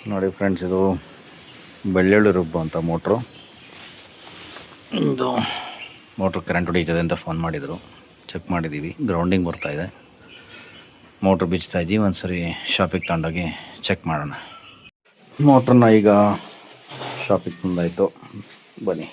ನೋಡಿ ಫ್ರೆಂಡ್ಸ್, ಇದು ಬೆಳ್ಳುಳ್ಳಿ ರುಬ್ಬು ಅಂತ ಮೋಟ್ರು. ಇದು ಮೋಟ್ರ್ ಕರೆಂಟ್ ಹೊಡೀತದೆ ಅಂತ ಫೋನ್ ಮಾಡಿದರು. ಚೆಕ್ ಮಾಡಿದ್ದೀವಿ, ಗ್ರೌಂಡಿಂಗ್ ಬರ್ತಾಯಿದೆ. ಮೋಟ್ರ್ ಬಿಚ್ತಾ ಇದ್ದೀವಿ. ಒಂದು ಸರಿ ಶಾಪಿಗೆ ತಗೊಂಡೋಗಿ ಚೆಕ್ ಮಾಡೋಣ. ಮೋಟ್ರನ್ನ ಈಗ ಶಾಪಿಗೆ ತಂದಾಯಿತು, ಬನ್ನಿ.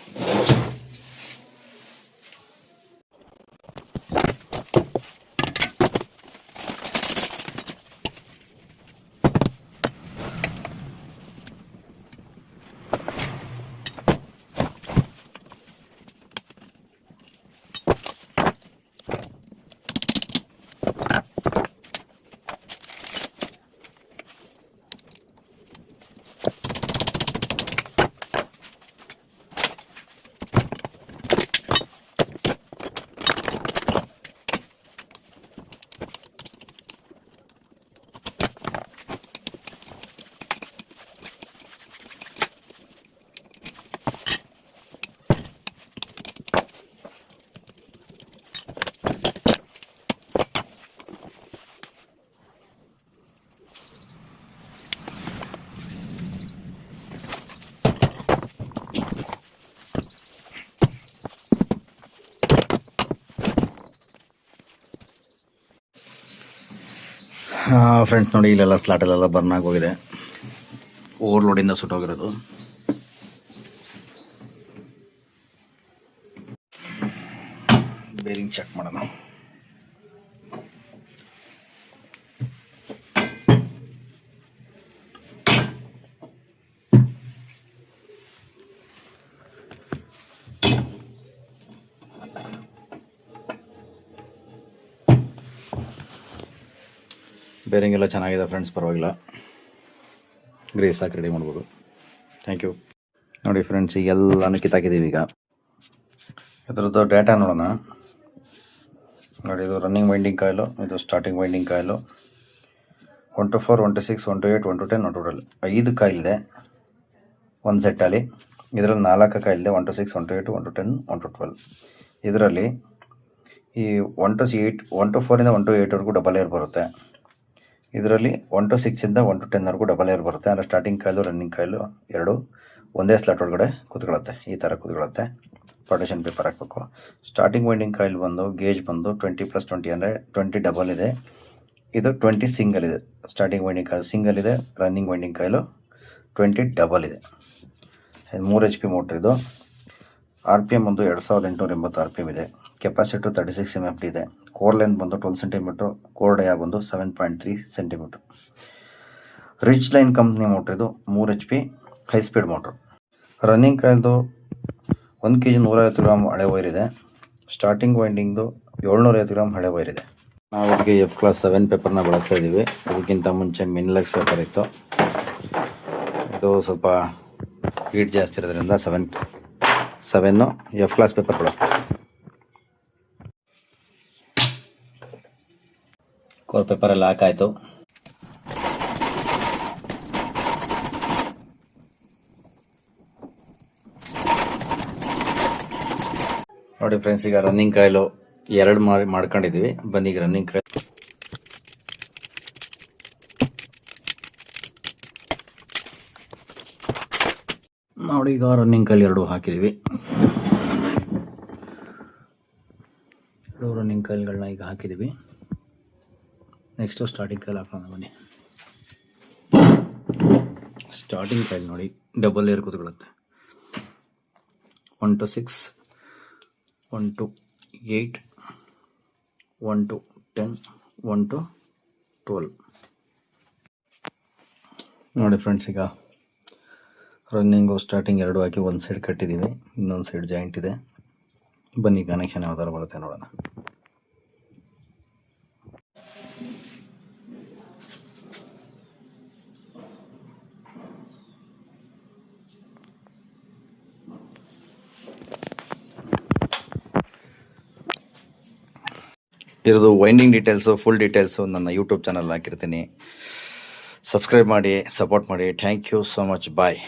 ಫ್ರೆಂಡ್ಸ್ ನೋಡಿ, ಇಲ್ಲೆಲ್ಲ ಸ್ಲಾಟಲ್ಲೆಲ್ಲ ಬರ್ನ್ ಆಗೋಗಿದೆ. ಓವರ್ಲೋಡಿಂದ ಸುಟ್ಟೋಗಿರೋದು. ಬೇರಿಂಗ್ ಚೆಕ್ ಮಾಡೋಣ. ಬೇರಿಂಗ್ ಎಲ್ಲ ಚೆನ್ನಾಗಿದೆ ಫ್ರೆಂಡ್ಸ್, ಪರವಾಗಿಲ್ಲ. ಗ್ರೇಸ್ ಹಾಕಿ ರೆಡಿ ಮಾಡ್ಬೋದು. Thank you. ನೋಡಿ ಫ್ರೆಂಡ್ಸ್, ಈಗೆಲ್ಲನೂ ಕಿತ್ತಾಕಿದ್ದೀವಿ. ಈಗ ಇದರದ್ದು ಡೇಟಾ ನೋಡೋಣ. ನೋಡಿ, ಇದು ರನ್ನಿಂಗ್ ವೈಂಡಿಂಗ್ ಕಾಯಿಲು, ಇದು starting winding ಕಾಯಿಲು. 1 to 4, 1 to 6, 1 to 8, 1 to 10, 1 to 12. 5 ಕಾಯಿಲಿದೆ ಒಂದು ಸೆಟ್ಟಲ್ಲಿ. ಇದರಲ್ಲಿ 4 ಕಾಯಿಲಿದೆ, 1 to 6, 1 to 8, 1 to 10, 1 to 12. ಇದರಲ್ಲಿ ಈ 1 to 8, 1 to 4 ಇಂದ 1 to 8ವರೆಗೂ ಡಬಲ್ ಏರ್ ಬರುತ್ತೆ. ಇದರಲ್ಲಿ 1 to 6 ಇಂದ 1 to 10ವರೆಗೂ ಡಬಲ್ ಏರ್ ಬರುತ್ತೆ. ಅಂದರೆ ಸ್ಟಾರ್ಟಿಂಗ್ ಕಾಯಿಲು, ರನ್ನಿಂಗ್ ಕಾಯಿಲು ಎರಡು ಒಂದೇ ಸ್ಲಾಟ್ ಒಳಗಡೆ ಕೂತ್ಕೊಳ್ಳುತ್ತೆ. ಈ ಥರ ಕೂತ್ಕೊಳ್ಳುತ್ತೆ. ಪಾರ್ಟಿಷನ್ ಪೇಪರ್ ಹಾಕಬೇಕು. ಸ್ಟಾರ್ಟಿಂಗ್ ವೈಂಡಿಂಗ್ ಕಾಯಿಲ್ ಬಂದು ಗೇಜ್ ಬಂದು 20+20 ಅಂದರೆ 20 ಡಬಲ್ ಇದೆ. ಇದು 20 ಸಿಂಗಲ್ ಇದೆ. ಸ್ಟಾರ್ಟಿಂಗ್ ವೈಂಡಿಂಗ್ ಕಾಯಿಲ್ ಸಿಂಗಲ್ ಇದೆ, ರನ್ನಿಂಗ್ ವೈಂಡಿಂಗ್ ಕಾಯಿಲು 20 ಡಬಲ್ ಇದೆ. 3 HP ಮೋಟ್ರ್ ಇದು. RPM ಬಂದು 2880 RPM ಇದೆ. ಕೆಪಾಸಿಟರ್ 36 MFD ಇದೆ. ಕೋರ್ ಲೆಂತ್ ಬಂದು 12 cm, ಕೋರ್ ಡಯಾ ಬಂದು 7.3 cm. Rich line company motor ಇದು. 3 HP high speed motor. Running ಕಾಯಿಲ್ದು 1 kg 150 ಗ್ರಾಮ್ ಹಳೆ ವೈರ್ ಇದೆ. ಸ್ಟಾರ್ಟಿಂಗ್ ವೈಂಡಿಂಗ್ದು 750 ಗ್ರಾಮ್ ಹಳೆ ವೈರ್ ಇದೆ. ನಾವು ಅದಕ್ಕೆ F-class 7 ಪೇಪರ್ನ ಬಳಸ್ತಾ ಇದ್ದೀವಿ. ಅದಕ್ಕಿಂತ ಮುಂಚೆ ಮಿನ್ಲೆಕ್ಸ್ ಪೇಪರ್ ಇತ್ತು. ಇದು ಸ್ವಲ್ಪ ಹೀಟ್ ಜಾಸ್ತಿ ಇರೋದ್ರಿಂದ 7 F-class ಪೇಪರ್ ಬಳಸ್ತಾ ಇದ್ದೀವಿ. ಕೋರ್ ಪೇಪರ್ ಎಲ್ಲ ಹಾಕಾಯಿತು. ನೋಡಿ ಫ್ರೆಂಡ್ಸ್, ಈಗ ರನ್ನಿಂಗ್ ಕಾಯಿಲು 2 ಮಾಡ್ಕೊಂಡಿದ್ದೀವಿ. ಬನ್ನಿ, ಈಗ ರನ್ನಿಂಗ್ ಕಾಯಿಲ್ ನೋಡಿ. ಈಗ ರನ್ನಿಂಗ್ ಕಾಯಿಲ್ 2 ಹಾಕಿದ್ದೀವಿ. 2 ರನ್ನಿಂಗ್ ಕಾಯಿಲ್ಗಳನ್ನ ಈಗ ಹಾಕಿದ್ದೀವಿ. ನೆಕ್ಸ್ಟು ಸ್ಟಾರ್ಟಿಂಗ್ ಕಾಯಿಲ್ ಹಾಕೋಣ. ಬನ್ನಿ. ಸ್ಟಾರ್ಟಿಂಗ್ ಕಾಯಿಲ್ ನೋಡಿ, double air ಕೂತ್ಕೊಳ್ಳುತ್ತೆ. 1 to 6, 1 to 8, 1 to 10, 1 to 12. ನೋಡಿ ಫ್ರೆಂಡ್ಸ್, ಈಗ ರನ್ನಿಂಗು ಸ್ಟಾರ್ಟಿಂಗ್ 2 ಹಾಕಿ ಒಂದು ಸೈಡ್ ಕಟ್ಟಿದ್ದೀವಿ, ಇನ್ನೊಂದು ಸೈಡ್ ಜಾಯಿಂಟ್ ಇದೆ. ಬನ್ನಿ, ಕನೆಕ್ಷನ್ ಯಾವ ಥರ ಬರುತ್ತೆ ನೋಡೋಣ. ಇರೋದು ವೈಂಡಿಂಗ್ ಡೀಟೇಲ್ಸು, ಫುಲ್ ಡೀಟೇಲ್ಸು ನನ್ನ ಯೂಟ್ಯೂಬ್ ಚಾನಲ್ ಹಾಕಿರ್ತೀನಿ. ಸಬ್ಸ್ಕ್ರೈಬ್ ಮಾಡಿ, ಸಪೋರ್ಟ್ ಮಾಡಿ. Thank you so much. Bye.